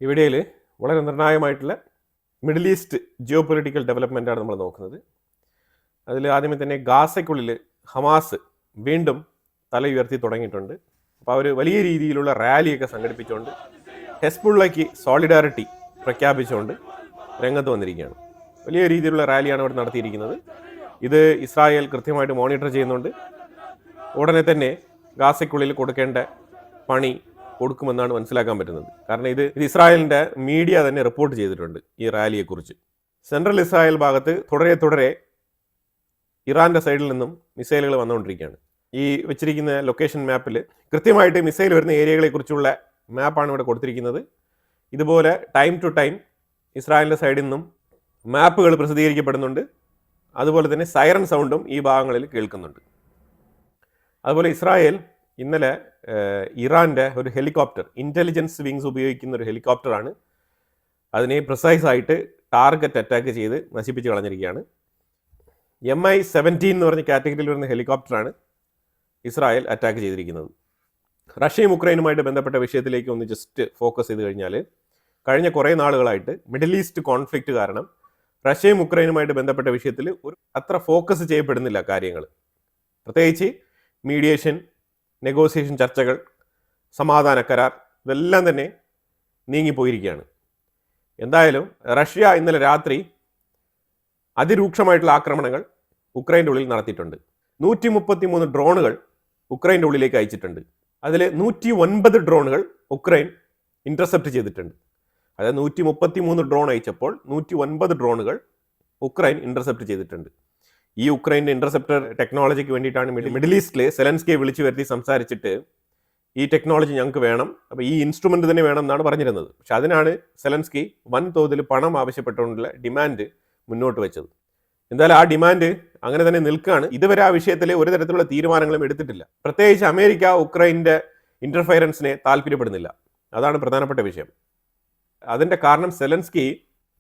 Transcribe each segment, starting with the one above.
ഈ വീഡിയോയിൽ വളരെ നിർണായകമായിട്ടുള്ള മിഡിൽ ഈസ്റ്റ് ജിയോ പൊളിറ്റിക്കൽ ഡെവലപ്മെൻറ്റാണ് നമ്മൾ നോക്കുന്നത്. അതിൽ ആദ്യമേ തന്നെ ഗാസയ്ക്കുള്ളിൽ ഹമാസ് വീണ്ടും തല ഉയർത്തി തുടങ്ങിയിട്ടുണ്ട്. അപ്പോൾ അവർ വലിയ രീതിയിലുള്ള റാലിയൊക്കെ സംഘടിപ്പിച്ചുകൊണ്ട് ഹെസ്ബുള്ളയ്ക്ക് സോളിഡാരിറ്റി പ്രഖ്യാപിച്ചുകൊണ്ട് രംഗത്ത് വന്നിരിക്കുകയാണ്. വലിയ രീതിയിലുള്ള റാലിയാണ് അവർ നടത്തിയിരിക്കുന്നത്. ഇത് ഇസ്രായേൽ കൃത്യമായിട്ട് മോണിറ്റർ ചെയ്യുന്നുണ്ട്. ഉടനെ തന്നെ ഗാസയ്ക്കുള്ളിൽ കൊടുക്കേണ്ട പണി കൊടുക്കുമെന്നാണ് മനസ്സിലാക്കാൻ പറ്റുന്നത്. കാരണം ഇത് ഇസ്രായേലിൻ്റെ മീഡിയ തന്നെ റിപ്പോർട്ട് ചെയ്തിട്ടുണ്ട് ഈ റാലിയെക്കുറിച്ച്. സെൻട്രൽ ഇസ്രായേൽ ഭാഗത്ത് തുടരെ ഇറാൻ്റെ സൈഡിൽ നിന്നും മിസൈലുകൾ വന്നുകൊണ്ടിരിക്കുകയാണ്. ഈ വെച്ചിരിക്കുന്ന ലൊക്കേഷൻ മാപ്പിൽ കൃത്യമായിട്ട് മിസൈൽ വരുന്ന ഏരിയകളെക്കുറിച്ചുള്ള മാപ്പാണ് ഇവിടെ കൊടുത്തിരിക്കുന്നത്. ഇതുപോലെ ടൈം ടു ടൈം ഇസ്രായേലിൻ്റെ സൈഡിൽ നിന്നും മാപ്പുകൾ പ്രസിദ്ധീകരിക്കപ്പെടുന്നുണ്ട്. അതുപോലെ തന്നെ സൈറൻ സൗണ്ടും ഈ ഭാഗങ്ങളിൽ കേൾക്കുന്നുണ്ട്. അതുപോലെ ഇസ്രായേൽ ഇന്നലെ ഇറാൻ്റെ ഒരു ഹെലികോപ്റ്റർ, ഇൻ്റലിജൻസ് വിങ്സ് ഉപയോഗിക്കുന്ന ഒരു ഹെലികോപ്റ്ററാണ്, അതിനെ പ്രിസൈസായിട്ട് ടാർഗറ്റ് അറ്റാക്ക് ചെയ്ത് നശിപ്പിച്ച് കളഞ്ഞിരിക്കുകയാണ്. MI-17 എന്ന് പറഞ്ഞ കാറ്റഗറിയിൽ വരുന്ന ഹെലികോപ്റ്ററാണ് ഇസ്രായേൽ അറ്റാക്ക് ചെയ്തിരിക്കുന്നത്. റഷ്യയും ഉക്രൈനുമായിട്ട് ബന്ധപ്പെട്ട വിഷയത്തിലേക്ക് ഒന്ന് ജസ്റ്റ് ഫോക്കസ് ചെയ്ത് കഴിഞ്ഞാൽ, കഴിഞ്ഞ കുറേ നാളുകളായിട്ട് മിഡിൽ ഈസ്റ്റ് കോൺഫ്ലിക്റ്റ് കാരണം റഷ്യയും ഉക്രൈനുമായിട്ട് ബന്ധപ്പെട്ട വിഷയത്തിൽ അത്ര ഫോക്കസ് ചെയ്യപ്പെടുന്നില്ല കാര്യങ്ങൾ. പ്രത്യേകിച്ച് മീഡിയേഷൻ, നെഗോസിയേഷൻ ചർച്ചകൾ, സമാധാന കരാർ, ഇതെല്ലാം തന്നെ നീങ്ങിപ്പോയിരിക്കുകയാണ്. എന്തായാലും റഷ്യ ഇന്നലെ രാത്രി അതിരൂക്ഷമായിട്ടുള്ള ആക്രമണങ്ങൾ ഉക്രൈൻ്റെ ഉള്ളിൽ നടത്തിയിട്ടുണ്ട്. 133 ഡ്രോണുകൾ ഉക്രൈൻ്റെ ഉള്ളിലേക്ക് അയച്ചിട്ടുണ്ട്. അതിൽ 109 ഡ്രോണുകൾ ഉക്രൈൻ ഇൻ്റർസെപ്റ്റ് ചെയ്തിട്ടുണ്ട്. അതായത് 133 ഡ്രോൺ അയച്ചപ്പോൾ 109 ഡ്രോണുകൾ ഉക്രൈൻ ഇൻ്റർസെപ്റ്റ് ചെയ്തിട്ടുണ്ട്. ഈ ഉക്രൈൻ്റെ ഇൻ്റർസെപ്റ്റർ ടെക്നോളജിക്ക് വേണ്ടിയിട്ടാണ് മിഡിൽ ഈസ്റ്റിൽ സെലൻസ്കിയെ വിളിച്ചു വരുത്തി സംസാരിച്ചിട്ട് ഈ ടെക്നോളജി ഞങ്ങൾക്ക് വേണം, അപ്പോൾ ഈ ഇൻസ്ട്രുമെൻ്റ് തന്നെ വേണം എന്നാണ് പറഞ്ഞിരുന്നത്. പക്ഷെ അതിനാണ് സെലൻസ്കി വൻതോതിൽ പണം ആവശ്യപ്പെട്ടുകൊണ്ടുള്ള ഡിമാൻഡ് മുന്നോട്ട് വെച്ചത്. എന്തായാലും ആ ഡിമാൻഡ് അങ്ങനെ തന്നെ നിൽക്കുകയാണ്. ഇതുവരെ ആ വിഷയത്തിൽ ഒരു തരത്തിലുള്ള തീരുമാനങ്ങളും എടുത്തിട്ടില്ല. പ്രത്യേകിച്ച് അമേരിക്ക ഉക്രൈൻ്റെ ഇൻ്റർഫയറൻസിനെ താല്പര്യപ്പെടുന്നില്ല. അതാണ് പ്രധാനപ്പെട്ട വിഷയം. അതിൻ്റെ കാരണം സെലൻസ്കി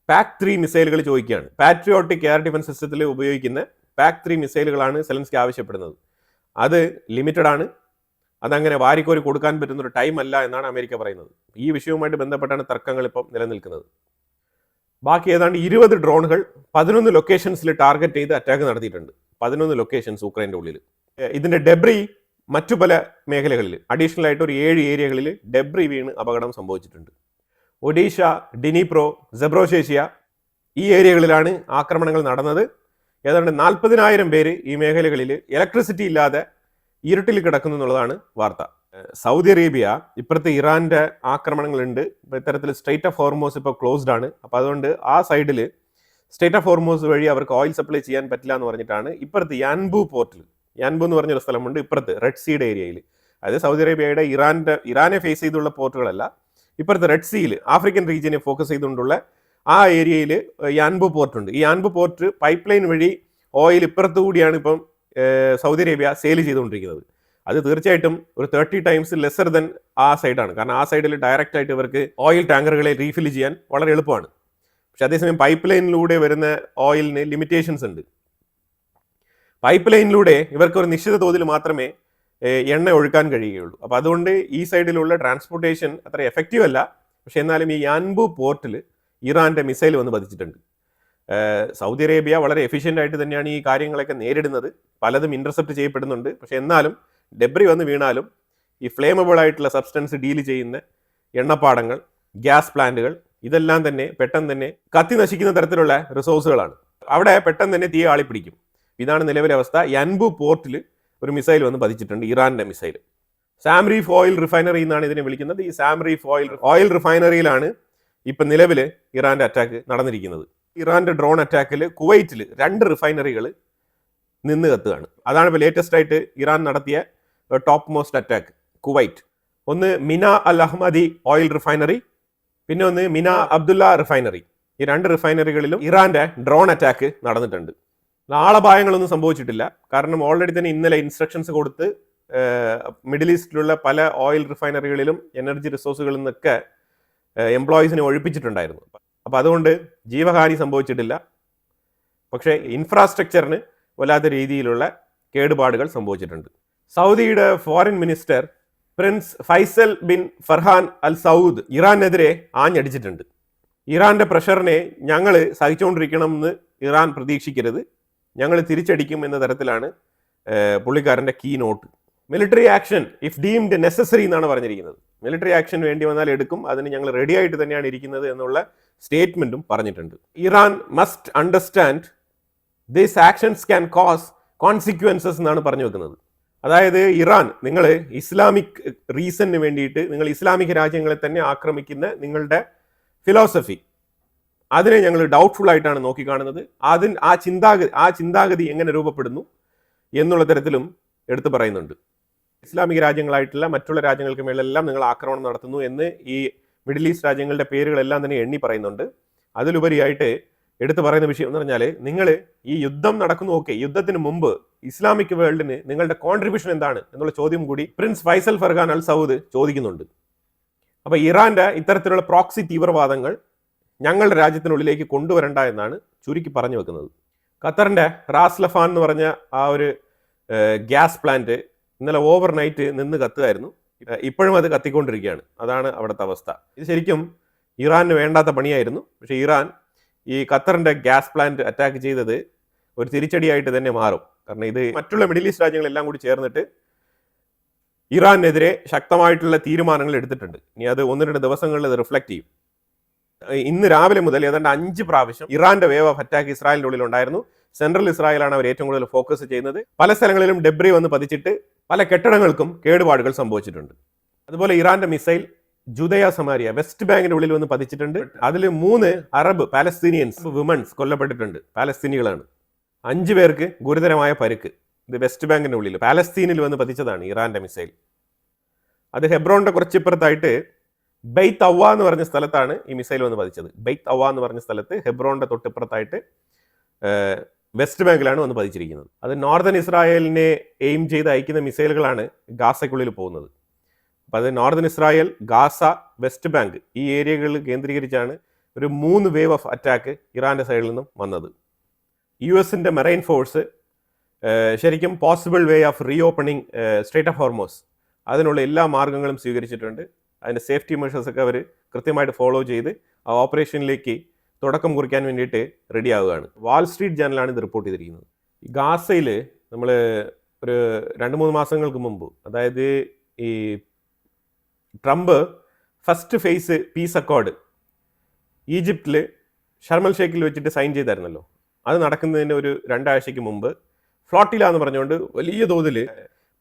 PAC-3 മിസൈലുകൾ ചോദിക്കുകയാണ്. പാട്രിയോട്ടിക് എയർ ഡിഫൻസ് സിസ്റ്റത്തിൽ ഉപയോഗിക്കുന്ന PAC-3 മിസൈലുകളാണ് സെലൻസ്കി ആവശ്യപ്പെടുന്നത്. അത് ലിമിറ്റഡ് ആണ്, അതങ്ങനെ വാരിക്കോരി കൊടുക്കാൻ പറ്റുന്ന ഒരു ടൈം അല്ല എന്നാണ് അമേരിക്ക പറയുന്നത്. ഈ വിഷയവുമായിട്ട് ബന്ധപ്പെട്ടാണ് തർക്കങ്ങൾ ഇപ്പം നിലനിൽക്കുന്നത്. ബാക്കി ഏതാണ്ട് 20 ഡ്രോണുകൾ 11 ലൊക്കേഷൻസിൽ ടാർഗറ്റ് ചെയ്ത് അറ്റാക്ക് നടത്തിയിട്ടുണ്ട്. 11 ലൊക്കേഷൻസ് ഉക്രൈൻ്റെ ഉള്ളിൽ. ഇതിൻ്റെ ഡെബ്രി മറ്റു പല മേഖലകളിൽ, അഡീഷണൽ ആയിട്ട് ഒരു 7 ഏരിയകളിൽ ഡെബ്രി വീണ് അപകടം സംഭവിച്ചിട്ടുണ്ട്. ഒഡീഷ, ഡിനിപ്രോ, സെബ്രോഷേഷ്യ ഈ ഏരിയകളിലാണ് ആക്രമണങ്ങൾ നടന്നത്. ഏതാണ്ട് 40,000 പേര് ഈ മേഖലകളിൽ ഇലക്ട്രിസിറ്റി ഇല്ലാതെ ഇരുട്ടിൽ കിടക്കുന്നു എന്നുള്ളതാണ് വാർത്ത. സൗദി അറേബ്യ ഇപ്പുറത്തെ ഇറാൻ്റെ ആക്രമണങ്ങളുണ്ട്. ഇത്തരത്തിൽ സ്ട്രേറ്റ് ഓഫ് ഹോർമോസ് ഇപ്പോൾ ക്ലോസ്ഡ് ആണ്. അപ്പോൾ അതുകൊണ്ട് ആ സൈഡിൽ സ്ട്രേറ്റ് ഓഫ് ഹോർമോസ് വഴി അവർക്ക് ഓയിൽ സപ്ലൈ ചെയ്യാൻ പറ്റില്ല എന്ന് പറഞ്ഞിട്ടാണ് ഇപ്പുറത്ത് യാൻബു പോർട്ടിൽ, യാൻബു എന്ന് പറഞ്ഞൊരു സ്ഥലമുണ്ട് ഇപ്പുറത്ത് റെഡ് സീയുടെ ഏരിയയിൽ. അതായത് സൗദി അറേബ്യയുടെ ഇറാനെ ഫേസ് ചെയ്തുള്ള പോർട്ടുകളല്ല, ഇപ്പുറത്തെ റെഡ് സീയിൽ ആഫ്രിക്കൻ റീജിയനെ ഫോക്കസ് ചെയ്തുകൊണ്ടുള്ള ആ ഏരിയയിൽ യാൻബു പോർട്ടുണ്ട്. ഈ യാൻബു പോർട്ട് പൈപ്പ് ലൈൻ വഴി ഓയിൽ ഇപ്പുറത്തു കൂടിയാണ് ഇപ്പം സൗദി അറേബ്യ സെയിൽ ചെയ്തുകൊണ്ടിരിക്കുന്നത്. അത് തീർച്ചയായിട്ടും ഒരു 30 ടൈംസ് ലെസർ ദൻ ആ സൈഡാണ്. കാരണം ആ സൈഡിൽ ഡയറക്റ്റ് ആയിട്ട് ഇവർക്ക് ഓയിൽ ടാങ്കറുകളെ റീഫിൽ ചെയ്യാൻ വളരെ എളുപ്പമാണ്. പക്ഷെ അതേസമയം പൈപ്പ് ലൈനിലൂടെ വരുന്ന ഓയിലിന് ലിമിറ്റേഷൻസ് ഉണ്ട്. പൈപ്പ് ലൈനിലൂടെ ഇവർക്ക് ഒരു നിശ്ചിത തോതിൽ മാത്രമേ എണ്ണ ഒഴുക്കാൻ കഴിയുകയുള്ളൂ. അപ്പോൾ അതുകൊണ്ട് ഈ സൈഡിലുള്ള ട്രാൻസ്പോർട്ടേഷൻ അത്ര എഫക്റ്റീവ് അല്ല. പക്ഷെ എന്നാലും ഈ യാൻബു പോർട്ടിൽ ഇറാൻ്റെ മിസൈൽ വന്ന് പതിച്ചിട്ടുണ്ട്. സൗദി അറേബ്യ വളരെ എഫിഷ്യൻ്റ് ആയിട്ട് തന്നെയാണ് ഈ കാര്യങ്ങളൊക്കെ നേരിടുന്നത്. പലതും ഇൻ്റർസെപ്റ്റ് ചെയ്യപ്പെടുന്നുണ്ട്. പക്ഷെ എന്നാലും ഡെബ്രി വന്ന് വീണാലും ഈ ഫ്ലേമബിൾ ആയിട്ടുള്ള സബ്സ്റ്റൻസ് ഡീൽ ചെയ്യുന്ന എണ്ണപ്പാടങ്ങൾ, ഗ്യാസ് പ്ലാന്റുകൾ, ഇതെല്ലാം തന്നെ പെട്ടെന്ന് തന്നെ കത്തി നശിക്കുന്ന തരത്തിലുള്ള റിസോഴ്സുകളാണ്. അവിടെ പെട്ടെന്ന് തന്നെ തീ ആളിപ്പിടിക്കും. ഇതാണ് നിലവിലെ അവസ്ഥ. യാൻബു പോർട്ടിൽ ഒരു മിസൈൽ വന്ന് പതിച്ചിട്ടുണ്ട്, ഇറാൻ്റെ missile. Sam reef oil refinery എന്നാണ് ഇതിനെ വിളിക്കുന്നത്. ഈ സാം റീഫ് ഓയിൽ റിഫൈനറിയിലാണ് ഇപ്പം നിലവിൽ ഇറാൻ്റെ അറ്റാക്ക് നടന്നിരിക്കുന്നത്. ഇറാൻ്റെ ഡ്രോൺ അറ്റാക്കിൽ കുവൈറ്റിൽ 2 റിഫൈനറികൾ നിന്ന് കത്തുകയാണ്. അതാണ് ഇപ്പോൾ ലേറ്റസ്റ്റ് ആയിട്ട് ഇറാൻ നടത്തിയ ടോപ്പ് മോസ്റ്റ് അറ്റാക്ക് കുവൈറ്റ്. ഒന്ന് മിന അൽ അഹ്മദി ഓയിൽ റിഫൈനറി, പിന്നെ ഒന്ന് മിന അബ്ദുള്ള റിഫൈനറി. ഈ 2 റിഫൈനറികളിലും ഇറാൻ്റെ ഡ്രോൺ അറ്റാക്ക് നടന്നിട്ടുണ്ട്. ആളപായങ്ങളൊന്നും സംഭവിച്ചിട്ടില്ല. കാരണം ഓൾറെഡി തന്നെ ഇന്നലെ ഇൻസ്ട്രക്ഷൻസ് കൊടുത്ത് മിഡിൽ ഈസ്റ്റിലുള്ള പല ഓയിൽ റിഫൈനറികളിലും എനർജി റിസോഴ്സുകളിൽ നിന്നൊക്കെ എംപ്ലോയീസിനെ ഒഴിപ്പിച്ചിട്ടുണ്ടായിരുന്നു. അപ്പോൾ അതുകൊണ്ട് ജീവഹാനി സംഭവിച്ചിട്ടില്ല. പക്ഷേ ഇൻഫ്രാസ്ട്രക്ചറിന് വല്ലാത്ത രീതിയിലുള്ള കേടുപാടുകൾ സംഭവിച്ചിട്ടുണ്ട്. സൗദിയുടെ foreign minister prince Faisal bin Farhan Al Saud ഇറാനെതിരെ ആഞ്ഞടിച്ചിട്ടുണ്ട്. ഇറാന്റെ പ്രഷറിനെ ഞങ്ങൾ സഹിച്ചുകൊണ്ടിരിക്കണമെന്ന് ഇറാൻ പ്രതീക്ഷിക്കരുത്, ഞങ്ങൾ തിരിച്ചടിക്കും എന്ന തരത്തിലാണ് പുള്ളിക്കാരൻ്റെ key note. Military action if deemed necessary എന്നാണ് പറഞ്ഞിരിക്കുന്നത്. മിലിറ്ററി ആക്ഷൻ വേണ്ടി വന്നാൽ എടുക്കും, അതിന് ഞങ്ങൾ റെഡി ആയിട്ട് തന്നെയാണ് ഇരിക്കുന്നത് എന്നുള്ള സ്റ്റേറ്റ്മെന്റും പറഞ്ഞിട്ടുണ്ട്. Iran must understand this actions can cos consequences എന്നാണ് പറഞ്ഞു വെക്കുന്നത്. അതായത് ഇറാൻ, നിങ്ങൾ ഇസ്ലാമിക് റീസണിന് വേണ്ടിയിട്ട് നിങ്ങൾ ഇസ്ലാമിക രാജ്യങ്ങളെ തന്നെ ആക്രമിക്കുന്ന നിങ്ങളുടെ ഫിലോസഫി, അതിനെ ഞങ്ങൾ ഡൗട്ട്ഫുൾ ആയിട്ടാണ് നോക്കിക്കാണുന്നത്. ആ ചിന്താഗതി എങ്ങനെ രൂപപ്പെടുന്നു എന്നുള്ള തരത്തിലും എടുത്തു പറയുന്നുണ്ട്. ഇസ്ലാമിക രാജ്യങ്ങളായിട്ടുള്ള മറ്റുള്ള രാജ്യങ്ങൾക്ക് മേലെല്ലാം നിങ്ങൾ ആക്രമണം നടത്തുന്നു എന്ന് ഈ മിഡിൽ ഈസ്റ്റ് രാജ്യങ്ങളുടെ പേരുകളെല്ലാം തന്നെ എണ്ണി പറയുന്നുണ്ട്. അതിലുപരിയായിട്ട് എടുത്തു പറയുന്ന വിഷയം എന്ന് പറഞ്ഞാൽ, നിങ്ങൾ ഈ യുദ്ധം നടക്കുന്നു, ഓക്കെ, യുദ്ധത്തിന് മുമ്പ് ഇസ്ലാമിക് വേൾഡിന് നിങ്ങളുടെ കോൺട്രിബ്യൂഷൻ എന്താണ് എന്നുള്ള ചോദ്യം കൂടി Prince Faisal Farhan Al Saud ചോദിക്കുന്നുണ്ട്. അപ്പൊ ഇറാന്റെ ഇത്തരത്തിലുള്ള പ്രോക്സി തീവ്രവാദങ്ങൾ ഞങ്ങളുടെ രാജ്യത്തിനുള്ളിലേക്ക് കൊണ്ടുവരണ്ട എന്നാണ് ചുരുക്കി പറഞ്ഞു വെക്കുന്നത്. ഖത്തറിന്റെ റാസ് ലഫാൻ എന്ന് പറഞ്ഞ ആ ഒരു ഗ്യാസ് പ്ലാന്റ് ഇന്നലെ ഓവർനൈറ്റ് നിന്ന് കത്തുകയായിരുന്നു. ഇപ്പോഴും അത് കത്തിക്കൊണ്ടിരിക്കുകയാണ്. അതാണ് അവിടുത്തെ അവസ്ഥ. ഇത് ശരിക്കും ഇറാന് വേണ്ടാത്ത പണിയായിരുന്നു. പക്ഷെ ഇറാൻ ഈ ഖത്തറിന്റെ ഗ്യാസ് പ്ലാന്റ് അറ്റാക്ക് ചെയ്തത് ഒരു തിരിച്ചടിയായിട്ട് തന്നെ മാറും. കാരണം ഇത് മറ്റുള്ള മിഡിൽ ഈസ്റ്റ് രാജ്യങ്ങളെല്ലാം കൂടി ചേർന്നിട്ട് ഇറാനെതിരെ ശക്തമായിട്ടുള്ള തീരുമാനങ്ങൾ എടുത്തിട്ടുണ്ട്. ഇനി അത് 1-2 ദിവസങ്ങളിൽ അത് റിഫ്ലക്ട് ചെയ്യും. ഇന്ന് രാവിലെ മുതൽ ഏതാണ്ട് 5 പ്രാവശ്യം ഇറാന്റെ വേവ് ഓഫ് അറ്റാക്ക് ഇസ്രായേലിന്റെ ഉള്ളിൽ ഉണ്ടായിരുന്നു. സെൻട്രൽ ഇസ്രായേലാണ് അവർ ഏറ്റവും കൂടുതൽ ഫോക്കസ് ചെയ്യുന്നത്. പല സ്ഥലങ്ങളിലും ഡെബ്രി വന്ന് പതിച്ചിട്ട് പല കെട്ടിടങ്ങൾക്കും കേടുപാടുകൾ സംഭവിച്ചിട്ടുണ്ട്. അതുപോലെ ഇറാന്റെ മിസൈൽ ജുദയ സമാരിയ വെസ്റ്റ് ബാങ്കിന്റെ ഉള്ളിൽ വന്ന് പതിച്ചിട്ടുണ്ട്. അതിൽ 3 അറബ് പാലസ്തീനിയൻസ് വിമൻസ് കൊല്ലപ്പെട്ടിട്ടുണ്ട്. പാലസ്തീനികളാണ്. 5 പേർക്ക് ഗുരുതരമായ പരിക്ക്. ഇത് വെസ്റ്റ് ബാങ്കിന്റെ ഉള്ളിൽ പാലസ്തീനിൽ വന്ന് പതിച്ചതാണ് ഇറാന്റെ മിസൈൽ. അത് ഹെബ്രോണിന്റെ കുറച്ചിപ്പുറത്തായിട്ട് ബെയ്ത്ത് അവ എന്ന് പറഞ്ഞ സ്ഥലത്താണ് ഈ മിസൈൽ വന്ന് പതിച്ചത്. ബെയ്ത്ത് അവ എന്ന് പറഞ്ഞ സ്ഥലത്ത് ഹെബ്രോണിന്റെ തൊട്ടിപ്പുറത്തായിട്ട് വെസ്റ്റ് ബാങ്കിലാണ് വന്ന് പതിച്ചിരിക്കുന്നത്. അത് നോർത്തേൺ ഇസ്രായേലിനെ എയിം ചെയ്ത് അയക്കുന്ന മിസൈലുകളാണ് ഗാസയ്ക്കുള്ളിൽ പോകുന്നത്. അപ്പം അത് northern Israel, Gaza, west bank ഈ ഏരിയകളിൽ കേന്ദ്രീകരിച്ചാണ് ഒരു 3 വേവ് ഓഫ് അറ്റാക്ക് ഇറാന്റെ സൈഡിൽ നിന്നും വന്നത്. US മെറൈൻ ഫോഴ്സ് ശരിക്കും possible way of re opening straight of Hormuz അതിനുള്ള എല്ലാ മാർഗങ്ങളും സ്വീകരിച്ചിട്ടുണ്ട്. അതിൻ്റെ സേഫ്റ്റി മെഷേഴ്സ് ഒക്കെ അവർ കൃത്യമായിട്ട് ഫോളോ ചെയ്ത് ആ ഓപ്പറേഷനിലേക്ക് തുടക്കം കുറിക്കാൻ വേണ്ടിയിട്ട് റെഡി ആവുകയാണ്. വാൾ സ്ട്രീറ്റ് ജേർണലാണ് ഇത് റിപ്പോർട്ട് ചെയ്തിരിക്കുന്നത്. ഈ ഗാസയിൽ നമ്മൾ ഒരു 2-3 മാസങ്ങൾക്ക് മുമ്പ്, അതായത് ഈ Trump first phase peace accord ഈജിപ്തിൽ ഷർമൽ ഷേഖിൽ വെച്ചിട്ട് സൈൻ ചെയ്തായിരുന്നല്ലോ. അത് നടക്കുന്നതിന് ഒരു 2 ആഴ്ചയ്ക്ക് മുമ്പ് ഫ്ലോട്ടില എന്ന് പറഞ്ഞുകൊണ്ട് വലിയ തോതിൽ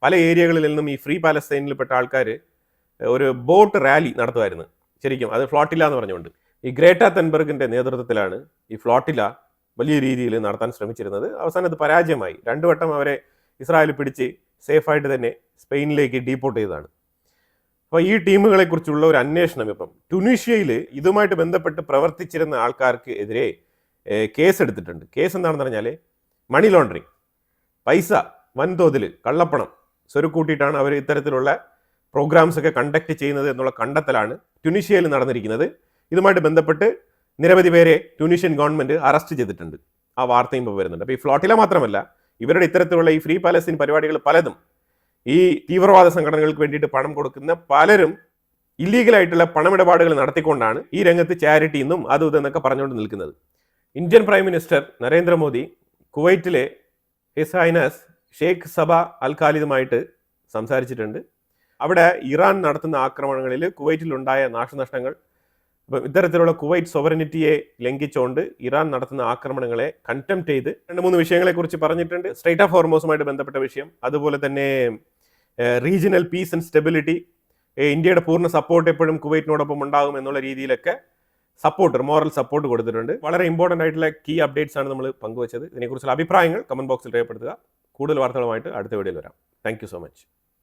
പല ഏരിയകളിൽ നിന്നും ഈ ഫ്രീ പാലസ്തീനിൽപ്പെട്ട ആൾക്കാർ ഒരു ബോട്ട് റാലി നടത്തുമായിരുന്നു. ശരിക്കും അത് ഫ്ലോട്ടില എന്ന് പറഞ്ഞുകൊണ്ട് ഈ ഗ്രേറ്റ തെൻബർഗിന്റെ നേതൃത്വത്തിലാണ് ഈ ഫ്ലോട്ടില വലിയ രീതിയിൽ നടത്താൻ ശ്രമിച്ചിരുന്നത്. അവസാനം അത് പരാജയമായി. 2 വട്ടം അവരെ ഇസ്രായേൽ പിടിച്ച് സേഫായിട്ട് തന്നെ സ്പെയിനിലേക്ക് ഡീപ്പോർട്ട് ചെയ്തതാണ്. അപ്പോൾ ഈ ടീമുകളെ കുറിച്ചുള്ള ഒരു അന്വേഷണം ഇപ്പം ടുണീഷ്യയിൽ ഇതുമായിട്ട് ബന്ധപ്പെട്ട് പ്രവർത്തിച്ചിരുന്ന ആൾക്കാർക്ക് എതിരെ കേസ് എടുത്തിട്ടുണ്ട്. കേസ് എന്താണെന്ന് പറഞ്ഞാൽ മണി ലോണ്ടറിങ്, പൈസ വൻതോതിൽ കള്ളപ്പണം സ്വരുക്കൂട്ടിയിട്ടാണ് അവർ ഇത്തരത്തിലുള്ള പ്രോഗ്രാംസ് ഒക്കെ കണ്ടക്ട് ചെയ്യുന്നത് എന്നുള്ള കണ്ടെത്തലാണ് ട്യൂണീഷ്യയിൽ നടന്നിരിക്കുന്നത്. ഇതുമായിട്ട് ബന്ധപ്പെട്ട് നിരവധി പേരെ ട്യൂണീഷ്യൻ ഗവൺമെന്റ് അറസ്റ്റ് ചെയ്തിട്ടുണ്ട്. ആ വാർത്തയും ഇപ്പോൾ വരുന്നുണ്ട്. അപ്പോൾ ഈ ഫ്ലോട്ടില മാത്രമല്ല, ഇവരുടെ ഇത്തരത്തിലുള്ള ഈ ഫ്രീ പാലസ്തീൻ പരിപാടികൾ പലതും ഈ തീവ്രവാദ സംഘടനകൾക്ക് വേണ്ടിയിട്ട് പണം കൊടുക്കുന്ന പലരും ഇല്ലീഗലായിട്ടുള്ള പണമിടപാടുകൾ നടത്തിക്കൊണ്ടാണ് ഈ രംഗത്ത് ചാരിറ്റി എന്നും അതും ഇതെന്നൊക്കെ പറഞ്ഞുകൊണ്ട് നിൽക്കുന്നത്. ഇന്ത്യൻ പ്രൈം മിനിസ്റ്റർ നരേന്ദ്രമോദി കുവൈറ്റിലെ ഹിസ് ഹൈനസ് ഷെയ്ഖ് സബ അൽ ഖാലിദുമായിട്ട് സംസാരിച്ചിട്ടുണ്ട്. അവിടെ ഇറാൻ നടത്തുന്ന ആക്രമണങ്ങളിൽ കുവൈറ്റിലുണ്ടായ നാശനഷ്ടങ്ങൾ, അപ്പം ഇത്തരത്തിലുള്ള കുവൈറ്റ് സോവറിനിറ്റിയെ ലംഘിച്ചുകൊണ്ട് ഇറാൻ നടത്തുന്ന ആക്രമണങ്ങളെ കണ്ടംപ്റ്റ് ചെയ്ത് 2-3 വിഷയങ്ങളെക്കുറിച്ച് പറഞ്ഞിട്ടുണ്ട്. സ്ട്രേറ്റ് ഓഫ് ഹോർമോസുമായിട്ട് ബന്ധപ്പെട്ട വിഷയം, അതുപോലെ തന്നെ റീജിയണൽ പീസ് ആൻഡ് സ്റ്റെബിലിറ്റി, ഇന്ത്യയുടെ പൂർണ്ണ സപ്പോർട്ട് എപ്പോഴും കുവൈറ്റിനോടൊപ്പം ഉണ്ടാകും എന്നുള്ള രീതിയിലൊക്കെ മോറൽ സപ്പോർട്ട് കൊടുത്തിട്ടുണ്ട്. വളരെ ഇമ്പോർട്ടൻ്റ് ആയിട്ടുള്ള കീ അപ്ഡേറ്റ്സ് ആണ് നമ്മൾ പങ്കുവച്ചത്. ഇതിനെക്കുറിച്ചുള്ള അഭിപ്രായങ്ങൾ കമന്റ് ബോക്സിൽ രേഖപ്പെടുത്തുക. കൂടുതൽ വാർത്തകളുമായിട്ട് അടുത്ത വീഡിയോയിൽ വരാം. Thank you so much.